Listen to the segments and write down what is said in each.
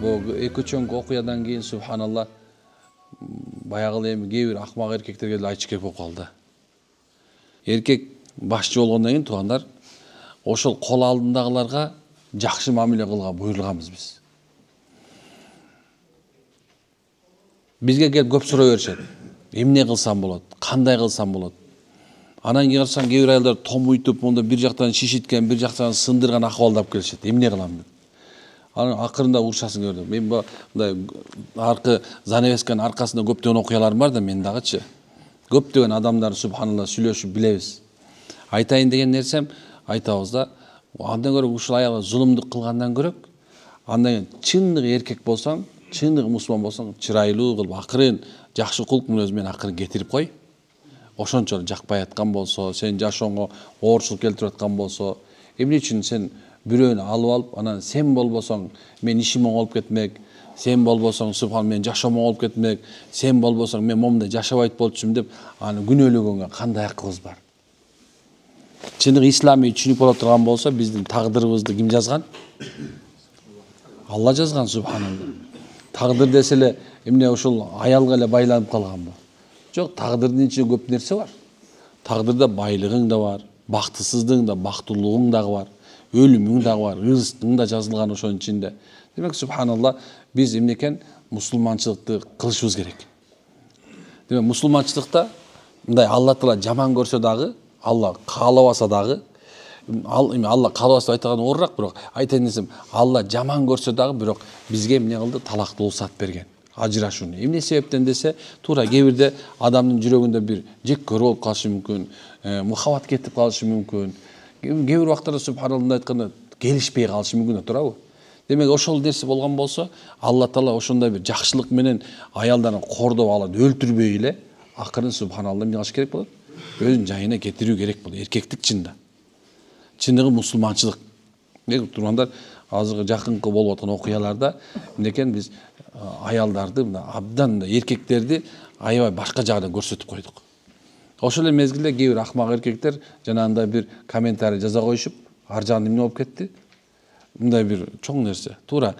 эки чоң окуядан кийин субханалла баягы эми кээ бир акмак эркектерге деле айтыш керек болуп калды. Эркек башчы болгондон кийин туугандар ошол кол алдындагыларга жакшы мамиле кылга буйрулганбыз биз. Бизге келип көп суроо беришет. Эмне кылсам болот? Кандай кылсам болот? Анан кийин карасаң кээ бир аялдар томуйтуп, монда бир жактан шишиткен, бир жактан сындырган акыбалда алып келишет. Эмне кылам деп. Анан акырында урушасын көрдүм. Мен мындай аркы занавесканын аркасында көптөгөн окуяларым бар да, мен дагычы. Көптөгөн адамдар субханалла сүйлөшүп билебиз. Айтайын деген нерсем айтабыз да, андан көрө ушул аялга зулумдук кылгандан көрөк, андан чындык эркек болсоң, чындык мусулман болсоң, чырайлуу кылып акырын жакшы кулк мүнөз менен акырын кетирип кой. Ошончо жакпай аткан болсо, сен жашооңо оорчулук келтирип аткан болсо, эмне үчүн сен бирөөнү алып, анан сен болбосоң мен ишим оңолуп кетмек, сен болбосоң субхан мен жашоом оңолуп кетмек, сен болбосоң мен момундай жашабайт болчумун деп аны күнөөлөгөнгө кандай акыбыз бар? Чындык исламий түшүнүк боло турган болсо, биздин тагдырыбызды ким жазган? Алла жазган субханалла. Тагдыр десе эле эмне ушул аялга эле байланып калганбы? Жок, тагдырдын ичинде көп нерсе бар. Тагдырда байлыгың да бар, бактысыздыгың да, бактылуулугуң дагы бар, өлүмүң дагы бар, рызкың да жазылган ошонун ичинде. Демек субханалла биз эмне экен мусулманчылыкты кылышыбыз керек. Демек мусулманчылыкта мындай Алла Таала жаман көрсө дагы, Алла каалабаса дагы, Алла каалабаса айтган оорураак, бирок айтайын десем, Алла жаман көрсө дагы, бирок бизге эмне кылды? Талактуу уруксат берген. Ажырашууну. Эмне себептен десе, туура кээ бирде адамдын жүрөгүндө бир жек көрүү болуп калышы мүмкүн, мухаббат кетип калышы мүмкүн. Кээ бир убактарда субханалла айтканда келишпей калышы мүмкүн да, туурабы? Демек ошол нерсе болгон болсо, Алла Таала ошондой бир жакшылык менен аялдарын кордоп алат, өлтүрбөй эле, акырын субханалла эмне кылыш керек болот? Өзүнүн жайына кетирүү керек болот. Эркектик чында. Чындыгы мусулманчылык. Демек тургандар, азыркы жакынкы болуп аткан окуяларда эмнекен биз аялдарды, абдан эркектерди аябай башка жагынан көрсөтүп койдук. Ошол эле мезгилде кээ бир акмак эркектер жанагындай бир комментарий жаза коюшуп, ар жагында эмне болуп кетти? Мындай бир чоң нерсе. Туура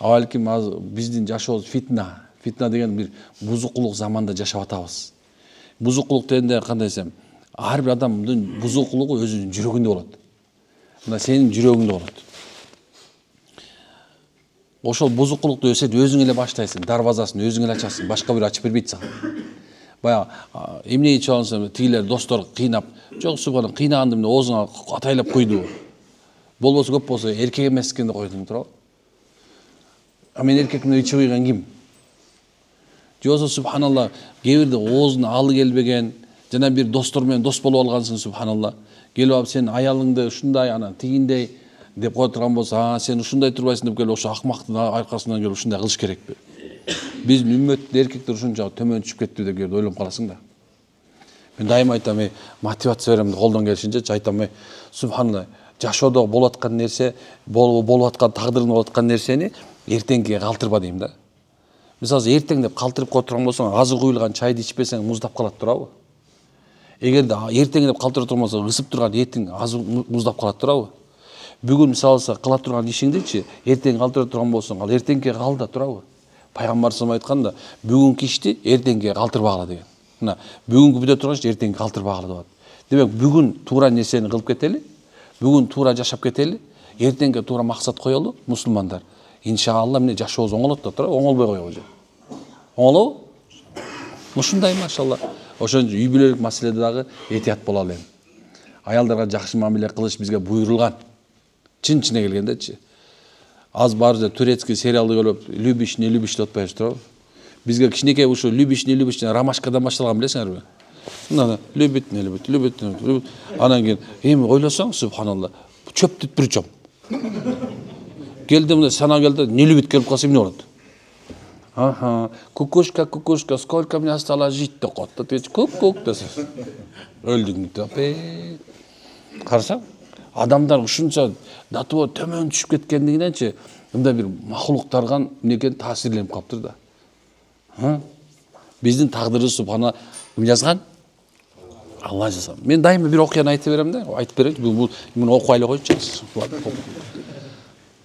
абалким биздин жашообуз фитна деген бир бузукулук заманда жашап атабыз. Бузукулук дегенде кандай десем, ар бир адамдын бузукулугу өзүнүн жүрөгүндө болот. Мына сенин жүрөгүңдө болот. Ошол бузукулукту өзүң эле баштайсың, дарбазасын өзүң эле ачасың, башка бир ачып бербейт сага. Баягы эмне ичип алсам, тигилер достор кыйнап, жок субхан кыйнаганды эмне оозуңа атайлап койду. Болбосо көп болсо эркек эмес экенди койдуң, туурабы? А мен эркекмин ичип кыйган ким? Жосо субханалла, кээ бирде оозуна алы келбеген, жана бир достор менен дос болуп алгансың субханалла. Келип алып сен аялыңды ушундай анан тигиндей деп кое турган болсо, сен ушундай турбайсың деп келип ошо акмактын аркасынан келип ушундай кылыш керекпи? Биздин үммөттүн эркектер ушунча төмөн түшүп кетти деп келип ойлонуп каласың да. Мен дайыма айтам, мотивация берем, колдон келишинче айтам, субханалла, жашоодо болуп аткан нерсе, болуп аткан тагдырдын болуп аткан нерсени эртеңкиге калтырба дейм да. Мисалы, эртең деп калтырып кое турган болсоң, азыр куюлган чайды ичпесең муздап калат, туурабы? Эгерде эртең деп калтырып турган болсо, ысып турган этиң аз муздап калат, туурабы? Бүгүн мисалы кыла турган ишиңдичи эртең калтырып турган болсоң, ал эртеңкиге кал да, туурабы? Пайгамбар салам айтканда, бүгүнкү ишти эртеңкиге калтырбагыла деген. Мына, бүгүнкү бүтө турган ишти эртеңкиге калтырбагыла деп. Демек, бүгүн туура нерсени кылып кетели, бүгүн туура жашап кетели, эртеңге туура максат коелу, мусулмандар. Иншалла эмне жашообуз оңолот да, туурабы? Оңолбой койбойбу же. Оңолобу? Ушундай машалла. Ошон үчүн үй бүлөлүк маселеде дагы этият бололу эми. Аялдарга жакшы мамиле кылыш бизге буйрулган. Чын-чынына келгендечи. Аз барда турецкий сериалды көрүп, любишь, не любишь деп атпайбыз, туурабы? Бизге кичинекей ушу любишь, не любишь ромашкадан башталган, билесиңерби? Мына любит, не любит, любит, не любит. Анан кийин эми ойлосоң, субханалла, чөптүт бир чом. Келди мына сана келди, не любит келип калса эмне болот? Кукушка, кукушка, сколько мне осталось жить деп коет да, тиги кук-кук десе. Өлдүң деп. Карасаң, адамдар ушунча датыбо төмөн түшүп кеткендигиненчи, мындай бир махлуктарга эмнекен таасирленип калыптыр да. Биздин тагдырыбыз субхана ким жазган? Алла жазган. Мен дайыма бир окуяны айтып берем да, айтып берейинчи. Муну окуп эле койчу.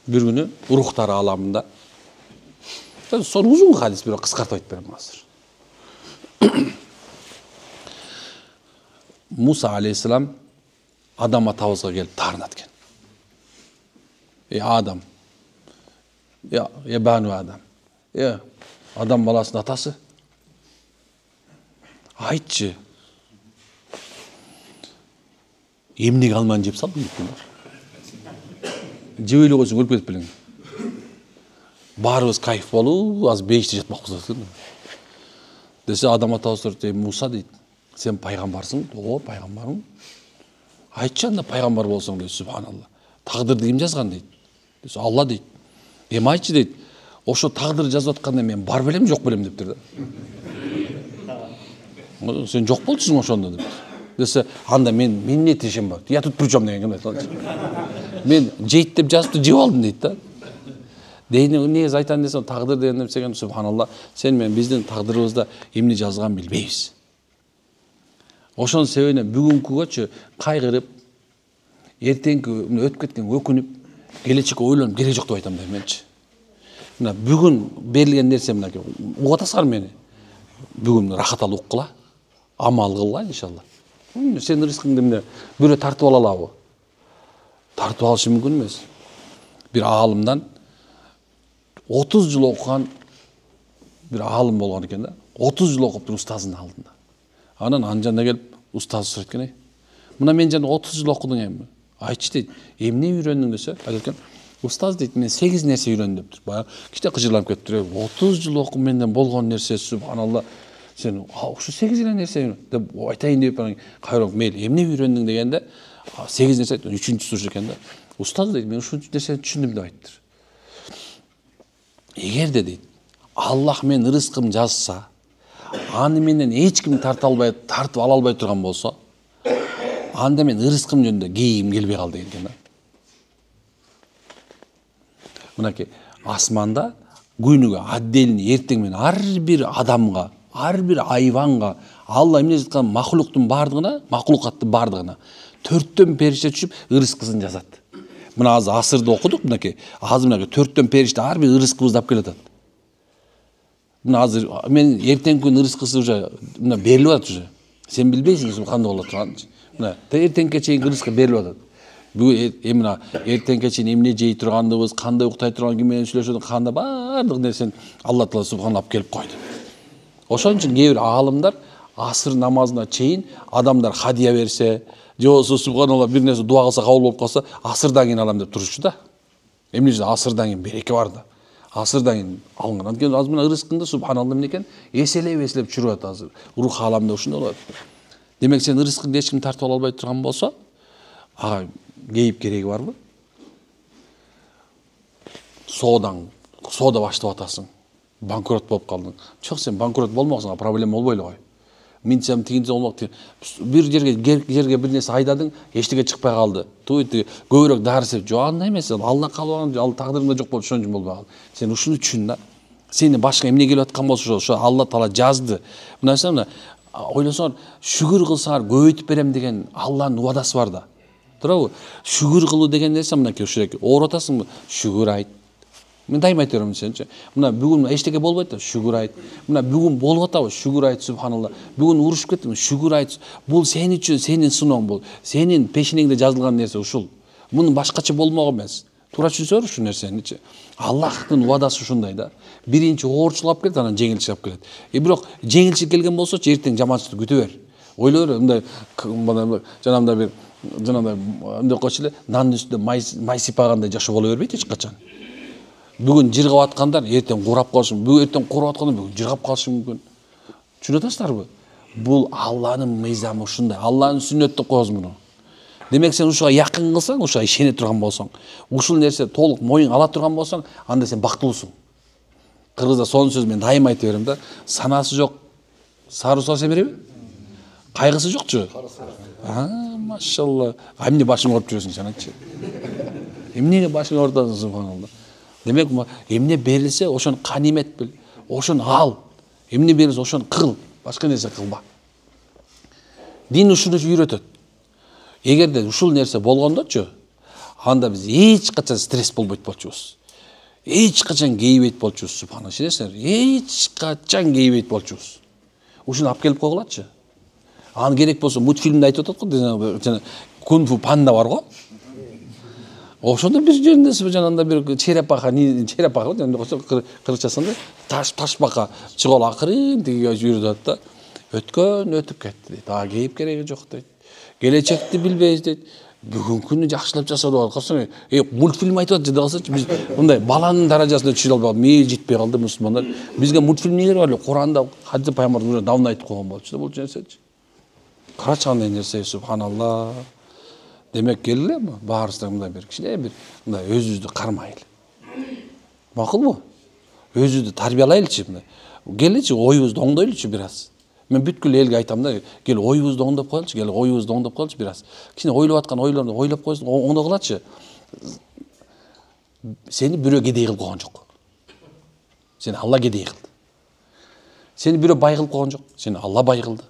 Bir günü ruhtar alamında. Sonra uzun hadis, bir kıskартып айтып берем азыр. Musa aleyhisselam Adam atabызга келип таарынат экен. Адам. Бану Адам. Адам баласынын атасы. Айтчы. Эмнеге алманы жеп салдың дейт. Жеп эле койсоң өлүп кетип белең. Баарыбыз кайф болуп, аз бейиште жатмакпыз дейт. Десе Адам атабыз айтты, Муса дейт, сен пайгамбарсың? Ооба, пайгамбармын. Айтчы анда пайгамбар болсоң дейт, субханалла. Тагдырды ким жазган дейт. Десе Алла дейт. Эми айтчы дейт, ошо тагдыр жазып атканда мен бар белем, жок белем дептир да. Сен жок болчусуң ошондо деп. Десе анда мен эмне тишим бар? Я тут причем деген ким айтат. Мен жейт деп жазыпты, жеп алдым дейт да. Дейни негизи айтан десем тагдыр деген нерсеге субханалла, сен мен биздин тагдырыбызда эмне жазган билбейбиз. Ошонун себебинен бүгүнкүгөчү кайгырып, эртеңки өтүп кеткен өкүнүп, келечекке ойлонуп кереги жок деп айтам да менчи. Мына бүгүн берилген нерсе мынакей. Угатасыңар мени. Бүгүн рахат алып уккыла, амал кылла иншалла. Сен рызкыңды эмне бирөө тартып ала алабы? Тартып алышы мүмкүн эмес. Бир аалымдан 30 жыл окуган бир аалым болгон экен да. 30 жыл окуп устазынын алдында. Анан анжанда келип устаз сурайт экен. Мына мен жана 30 жыл окудуң эми. Айтчы дейт, эмне үйрөндүң десе, айтат экен. Устаз дейт, мен 8 нерсе үйрөндүм дептир. Баягы кичте кыжырланып кетиптир. 30 жыл окуп менден болгон нерсе, субханалла. Сен ушу 8 эле нерсе деп айтайын деп кайрылып, мейли эмне үйрөндүң дегенде 8 нерсе айтты. 3-сүрүш экен да. Устаз дейт, мен ушул нерсени түшүндүм деп айттыр. Эгерде дейт, Аллах мен рызкым жазса, аны менен эч ким тартып ала албай турган болсо, анда мен рызкым жөнүндө кейим келбей калды деген да. Мынакей асманда күнүгө отдельный эртең менен ар бир адамга, ар бир айванга, Алла эмне жаткан махлуктун бардыгына, махлукаттын бардыгына 4төн периште түшүп рызкысын жазат. Мына азыр асырды окудук, мынакей. Азыр мынакей 4төн периште ар бир рызкыбызды алып келатат. Мына азыр мен эртеңки күн рызкысы уже мына берилип атат уже. Сен билбейсиң кандай болот турганын. Мына эртеңке чейин рызкы берилип атат. Бүгүн мына эртеңке чейин эмне жей тургандыбыз, кандай уктай турган, ким менен сүйлөшөдүк, кандай баардык нерсени Алла Таала субханалла алып келип койду. Ошон үчүн кээ бир аалымдар асыр намазына чейин адамдар хадия берсе, же болбосо субханалла бир нерсе дуа кылса кабыл болуп калса, асырдан кийин алам деп турчу да. Эмне үчүн асырдан кийин береке бар да. Асырдан кийин алынган. Анткени азыр мына рызкыңды субханалла эмне экен? Эселеп чүрүп атат азыр. Рух аламында ушундай болот. Демек сен рызкыңды эч ким тартып ала албай турган болсо, ага кейип кереги барбы? Соода баштап атасың. Банкрот болуп калдың. Жок, сен банкрот болмоксуң, проблема болбой эле кой. Минсем тигинсе болмок. Бир жерге бир нерсе айдадың, эчтеге чыкпай калды. Көбүрөөк дарысып, жок андай эмес. Алла каалабаган, ал тагдырымда жок болуп ошон үчүн болбой калды. Сен ушуну түшүн да. Сени башка эмне келип аткан болсо, ошо Алла Таала жазды. Мына ойлосоңор, шүгүр кылсаңар көбөйтүп берем деген Алланын убадасы бар да. Туурабы? Шүгүр кылуу деген нерсе мынакей ушук. Ооруп атасыңбы? Шүгүр айт. Мен дайым айта берем сенчи. Мына бүгүн эчтеке болбойт да, шүгүр айт. Мына бүгүн болуп атабы? Шүгүр айт, субханалла. Бүгүн урушуп кеттиңби? Шүгүр айт. Бул сен үчүн, сенин сыноң бул. Сенин пешинеңде жазылган нерсе ушул. Мунун башкача болмок эмес. Туура түшүнсөңөр ушул нерсеничи. Аллахтын убадасы ушундай да. Биринчи оорчулук алып келет, анан жеңилчилик алып келет. Бирок жеңилчилик келген болсочу эртең жаманчылыкты күтө бер. Ойлой бер, мындай жанагындай бир мындай койчу эле, нандын үстүндө май сыйпагандай жашоо боло бербейт эч качан. Бүгүн жыргап аткандар эртең курап калышы мүмкүн. Бүгүн эртең курап аткандар бүгүн жыргап калышы мүмкүн. Түшүнүп атасыздарбы? Бул Алланын мыйзамы ушундай. Алланын сүннөттү коз муну. Демек сен ушуга якын кылсаң, ушуга ишене турган болсоң, ушул нерсе толук моюң ала турган болсоң, анда сен бактылуусуң. Кыргызда сонун сөз мен дайым айта берем да. Санасы жок сары суу семиреби? Кайгысы жокчу? Машалла. Эмне башың ооруп жүрөсүң сен айтчы? Эмнеге башың оорутасың субханалла? Демек эмне берилсе ошону канимет бил, ошону ал. Эмне берилсе ошону кыл, башка нерсе кылба. Дин ушуну үйрөтөт. Эгерде ушул нерсе болгондочу, анда биз эч качан стресс болбойт болчубуз. Эч качан кейбейт болчубуз. Субханалла, шенесиңер? Эч качан кейбейт болчубуз. Ушуну алып келип койгулачы. Аны керек болсо мультфильмде айтып атат го, жана кунг-фу панда бар го. Ошондо бир жеринде жанагындай бир черепаха кыргызчасында ташбака чыгып акырын тиги жүрүп атат да. Өтүп кетти дейт. Кейип кереги жок дейт. Келечекти билбейбиз дейт. Бүгүнкү күнү жакшылап жасап атат. Мультфильм айтып атат десечи, биз мындай баланын даражасына түшүрө албай, мээли жетпей калды мусулмандар. Бизге мультфильм эмнелер бар эле? Куранда Хажы пайгамбар уже давно айтып койгон болчу да бул нерсечи. Карачы кандай нерсе, субханалла. Демек келгиле баарыбыздан мындай бир кичине бир мындай өзүбүздү кармайлы. Макулбу? Өзүбүздү тарбиялайлычы мындай. Келечи оюбузду оңдойлучу бир аз. Мен бүткүл элге айтам да, кел оюбузду оңдоп коелучу бир аз. Кичине ойлоп аткан ойлорду ойлоп койсоң, оңдогулачы. Сени бирөө кедей кылып койгон жок. Сени Алла кедей кылды. Сени бирөө бай кылып койгон жок. Сени Алла бай кылды.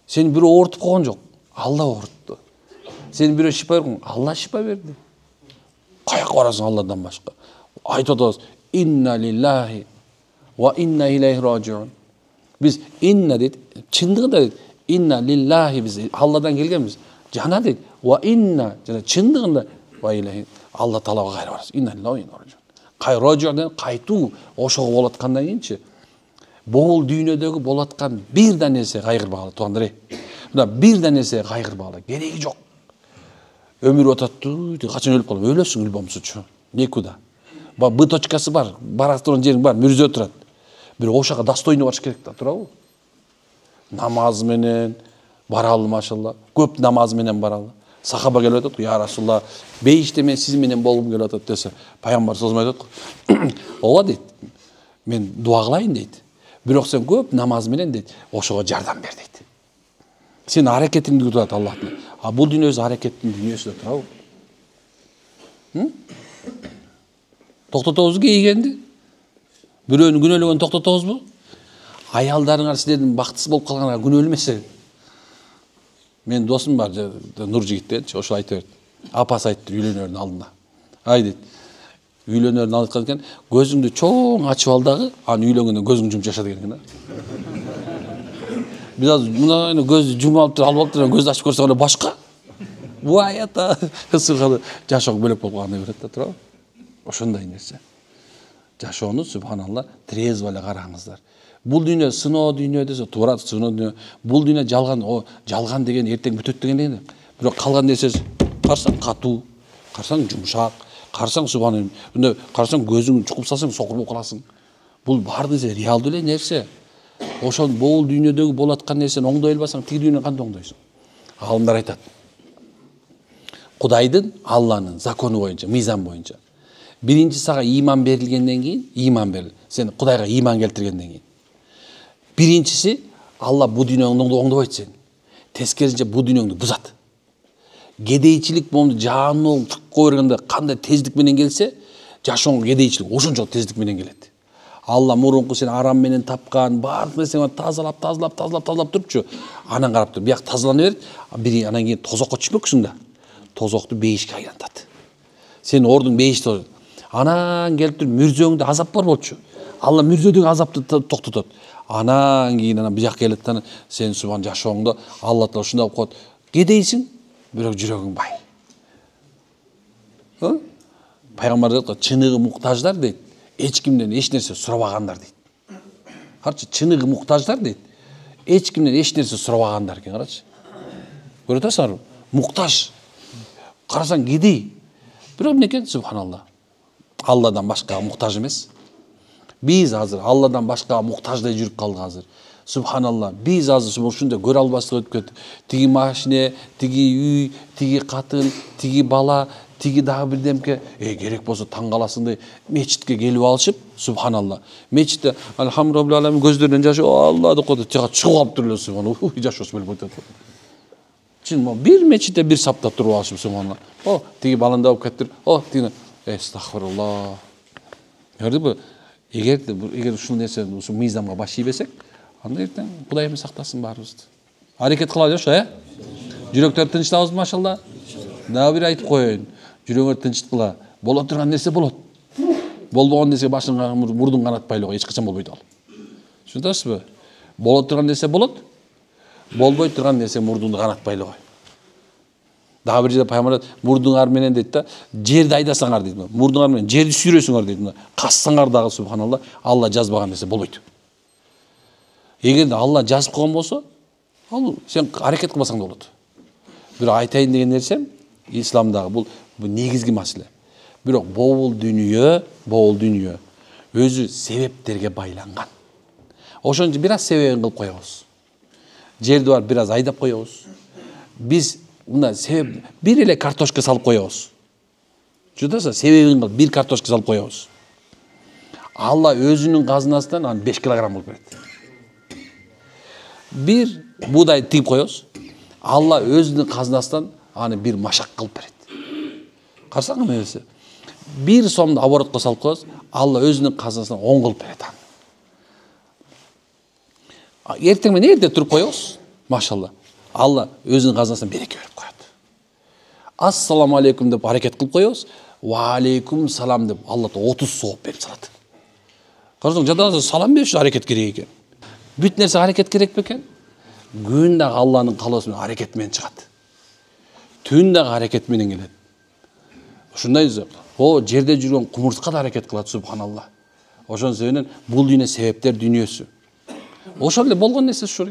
Сени бирөө оорутуп койгон жок. Алла оорутtu. Сени бирөө шипа берген, Алла шипа берди. Каяка барасың Алладан башка? Айтып атабыз, инна лиллахи ва инна илейхи раджиун. Biz inna deydi, çındığında deydi, inna lillahi biz Allah'dan gelgenmiz. Cana deydi, va inna, çındığında va ilahi Allah Teala'ga gayrı varız. İnna lillahi ve inna raciun. Kay raciun kaytu oşoğu bolatkandan keyinçi. Bol dünyadagi bolatkan bir danesi gaygır bağlı tuandır. Buna bir danesi gaygır bağlı. Gereği yok. Ömür otattı, kaçın ölüp kalıp, ölüsün ölüp olmuşsun. Ne kuda? Bu toçkası var, barastırın yerin var, mürüze oturat. Bir ошаға достойный барыш керек да, туурабы? Намаз менен баралы машалла. Көп намаз менен баралы. Сахаба келип атат, я Расулла, бейиште мен сиз менен болгум келип атат десе, пайгамбар созмай атат. Ооба дейт. Мен дуа кылайын дейт. Бирок сен көп намаз менен дейт, ошого жардам бер дейт. Сен аракетиңди күтүп Аллахтан. А бул дүйнө өзү аракеттин дүйнөсү да, туурабы? Токтотобуз кейгенди. Бирөөнү күнөөлөгөн токтотобузбу? Аялдарыңар силердин бактысыз болуп калганга күнөөлмесе. Мен досум бар, Нуржигит депчи, ошо айтып берди. Апасы айтты үйлөнөрдүн алдында. Ай дейт. Үйлөнөрдүн алдында айткан экен, көзүңдү чоң ачып ал дагы, аны үйлөнгөндө көзүң жумуп жаша деген экен да. Биз азыр мына көздү жумуп алып туруп, көздү ачып көрсөң эле башка. Бу аята ысыргалы жашоо бөлөк болуп калгандай берет да, туурабы? Ошондой нерсе. Жашоону субханалла трезво эле караңыздар. Бул дүйнө сыноо дүйнө десе, туура сыноо дүйнө. Бул дүйнө жалган деген эртең бүтөт деген. Бирок калган нерсеси карасаң катуу, карасаң жумшак, карасаң субханалла, карасаң көзүң чукуп салсаң сокур болуп каласың. Бул баардыгы реалдуу эле нерсе. Ошол бул дүйнөдөгү болуп аткан нерсени оңдой албасаң, тиги дүйнөнү кантип оңдойсуң? Аалымдар айтат. Кудайдын, Алланын закону боюнча, мыйзам боюнча. Birinci sağa iman verilgenden keyin, iman beril. Sen Kudayga iman keltirgenden keyin. Birincisi, Allah bu dünyаңды оңдобойт сени. Тескерисинче bu dünyаңды бузат. Кедейчилик болду, жаанның тыкка бергенде кандай тездик менен келсе, жашооңго кедейчилик ошончолук тездик менен келет. Алла мурунку сен арам менен тапкан, баардык нерсеңи тазалап турчу. Анан карап тур, бияк тазалана берет, бири анан кийин тозокко түшпөксүң да. Тозокту бейишке айлантат. Сен ордуң бейиште анан келип туруп мүрзөңдө азап бар болчу. Алла мүрзөдөгү азапты токтотот. Анан кийин анан бияк келет да сен субхан жашооңдо Алла Таала ушундай кылып коет. Кедейсиң, бирок жүрөгүң бай. Пайгамбар айтат, чыныгы муктаждар дейт. Эч кимден эч нерсе сурабагандар дейт. Карачы, чыныгы муктаждар дейт. Эч кимден эч нерсе сурабагандар экен, карачы. Көрүп атасыңарбы? Муктаж. Карасаң кедей. Бирок эмне экен, субханалла. Алладан башкага муктаж эмес. Биз азыр Алладан башкага муктаждай жүрүп калдык азыр. Субханалла. Биз азыр ушундай көрө албастык өтүп кетти. Тиги машине, тиги үй, тиги катын, тиги бала, тиги дагы бирдемке, керек болсо таң каласыңдай мечитке келип алышып, субханалла. Мечитте алхамдулилlah көздөрүнөн жашы, Алла деп коет, чыга чыгып алып туруп эле субханалла. Жашоосу болуп атат. Чын, бир мечитте бир сапта туруп алышып субханалла. Тиги баланда болуп кеттир. Тиги Estağfurullah. Gördün mü? Eğer ушул нерсе ушул мыйзамга баш ийбесек, анда эртең Кудайым сактасын баарыбызды. Аракет кылалы ошо, Жүрөктөр тынчтабызбы машалла? Дагы бир айтып коеюн. жүрөгүңөрдү тынчыткыла. Боло турган нерсе болот. Болбогон нерсе башыңа мурдуң канатпайлы кой, эч качан болбойт ал. Түшүнөсүзбү? Боло турган нерсе болот. Болбой турган нерсе мурдуңду канатпайлы кой. Дагы бир жерде пайгамбар мурдуңар менен дейт да, жерди айдасаңар дейт. Мурдуңар менен жерди сүйрөсөңөр дейт. Кассаңар дагы субханалла, Алла жазбаган нерсе болбойт. Эгерде Алла жазып койгон болсо, ал сен аракет кылбасаң да болот. Бирок айтайын деген нерсем, исламдагы бул негизги маселе. Бирок боол дүйнө өзү себептерге байланган. Ошон үчүн бир аз себебин кылып коебуз. Жерди бар бир аз айдап коебуз. Биз мына себеп бир эле картошка салып коебуз. Чудаса себебин кылып бир картошка салып коебуз. Алла өзүнүн казынасынан аны 5 килограмм кылып берет. Бир буудай тигип коебуз. Алла өзүнүн казынасынан аны бир машак кылып берет. Карасаң эмесе? 1 сомду оборотко салып коебуз, Алла өзүнүн казынасынан 10 кылып берет аны. Эртең менен эрте туруп коебуз, машалла. Алла өзүнүн казынасынан береке берип коет. Ассаламу алейкум деп аракет кылып коебуз, ва алейкум салам деп Алла 30 сооп берип салат. Карасаң, жада салам бериш аракет керек экен. Бүт нерсе аракет керек бекен? Күн дагы Алланын каалоосу менен аракет менен чыгат. Түн дагы аракет менен келет. Ушундай жерде жүргөн кумурска да аракет кылат, субханалла. Ошон себептен бул дүйнө себептер дүйнөсү. Ошол эле болгон нерсе ушул.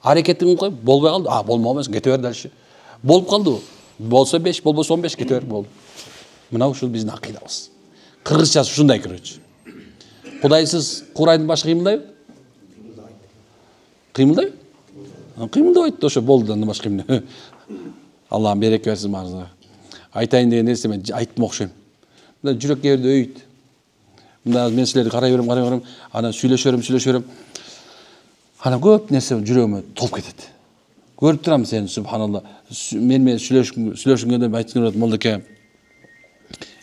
Аракетин коюп, болбой калды. Болмобос, кете бер дальше. Болуп калды. Болсо 5, болбосо 15 кете бер болду. Мына ушул биздин акыйдабыз. Кыргызчасы ушундай көрөчү. Кудайсыз Курайдын башы кыймылдайбы? Кыймылдайбы? Кыймылдабайт, ошо болду да башка эмне. Аллахым береке берсин баарыңызга. Айтайын деген нерсе мен айттым окшойм. Мына жүрөк кээ бирде өйт. Мына мен силерди карай берем, анан сүйлөшөрөм. Анан көп нерсе жүрөгүмө толуп кетет. Көрүп турам сени, субханалла. Мен сүйлөшкөнгөндө айтып молдоке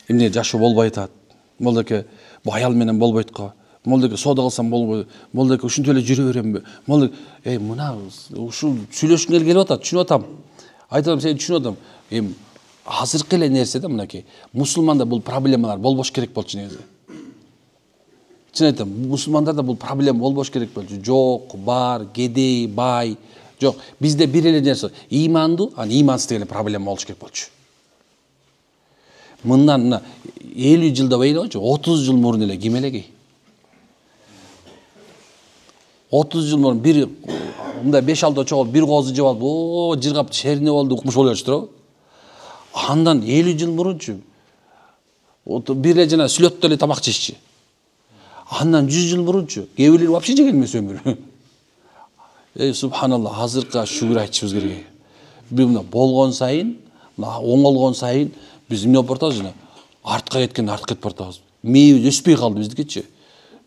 эмне жашоо болбой атат. Молдоке бу аял менен болбойт го. Молдоке соода кылсам болбойбу. Молдоке ушинтип эле жүрө беремби? Молдоке мына ушул сүйлөшкөнгө келип атат, түшүнүп атам. Айтам, сени түшүнүп атам. Азыркы эле нерсе да мынакей. Мусулманда бул проблемалар болбош керек болчу негизи. Чын айтам, мусулмандарда бул проблема болбош керек болчу. Жок, бар, кедей, бай. Жок, бизде бир эле нерсе, иманду, имансыз эле проблема болуш керек болчу. Мындан 50 жылда байлабычы, 30 жыл мурун эле ким элегей? 30 жыл мурун бир мындай 5-6 чогулуп бир коозу жеп алып, жыргап шерине болду, укмуш боло берчү туурабы? Андан 50 жыл мурунчу бир эле жана сүлөттө эле тамак жешчи. Андан 100 жыл мурунчу кээ бирлер вообще жеген эмес өмүр. Субханалла, азыркы шүгүр айтышыбыз керек. Бир болгон сайын, оңолгон сайын биз эмне болуп атабыз? Артка кеткен артка кетип атабыз. Мээбиз өспөй калды биздикичи.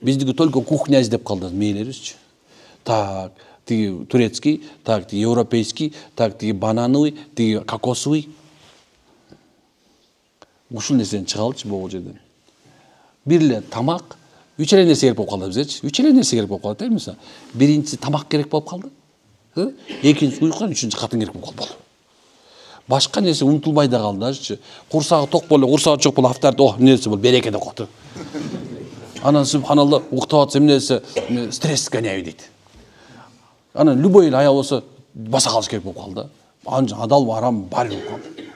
Биздики только кухня издеп калды мээлерибизчи. Так, тиги турецкий, так, тиги европейский, так, тиги банановый, тиги кокосовый. Ушул нерседен чыгалычы могул жерден. Бир эле тамак, 3 эле нерсе керек болуп калды бизчи. 3 эле нерсе керек болуп калды, эмеси? Биринчиси тамак керек болуп калды. Экинчиси уйку, үчүнчүсү катын керек болуп калды. Башка нерсе унутулбай да калдычы. Курсагы ток боло, курсагы жок боло, авторитет, нерсе бол береке деп коду. Анан субханалла, уктап атса эмнеси стресс гоняю дейт. Анан любой эле аял болсо баса калыш керек болуп калды. Адал арам бар болуп калды.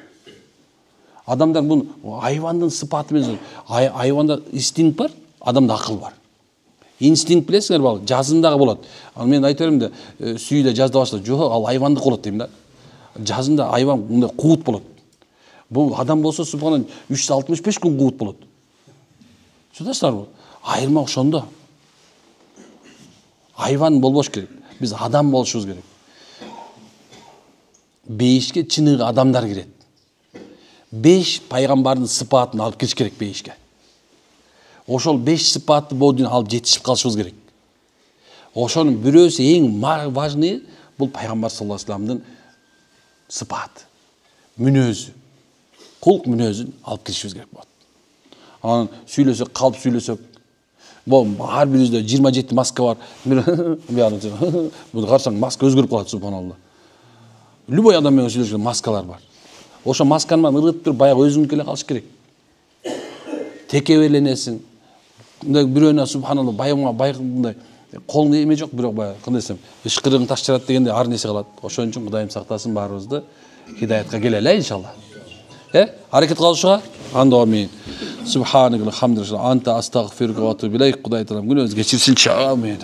Адамдар бул айвандын сыпаты менен, айванда инстинкт бар, адамда акыл бар. Инстинкт билесиңер бал, жазындагы болот. Ал мен айта берем да, сүйдө жазда баштап, жок, ал айвандык болот дейм да. Жазында айван мындай куут болот. Бул адам болсо субханалла 365 күн куут болот. Чудасыздарбы? Айырма ошондо. Айван болбош керек. Биз адам болушубуз керек. Бейишке чыныгы адамдар кирет. 5 пайгамбардын сыпатын алып кириш керек бейишке. Ошол 5 сыпатты бодун алып жетишип калышыбыз керек. Ошонун бирөөсү эң важный бул пайгамбар саллаллаху алейхи вассаламдын сыпаты, мүнөзү. Кулк мүнөзүн алып киришибиз керек болот. Анан сүйлөсөк, калп сүйлөсөк, ар бирибизде 27 маска бар. Буну карасаң маска өзгөрүп калат, субханалла. Любой адам менен сүйлөшкөн маскалар бар. Ошо масканы менен ыргытып туруп баягы өзүңдүкү эле калыш керек. Текеберленесиң. Мындай бирөөнө субханалла мындай колуңда эме жок, бирок баягы кандай десем, ышкырыгың таш жарат дегенде ар нерсе калат. Ошон үчүн Кудайым сактасын баарыбызды, хидаятка келели иншалла. Аракет кылышыга анда амин. Субханакалла хамдулилlah анта астагфирука ва атубу илейк. Кудай таалам күнөөбүздү кечирсинчи. Амин.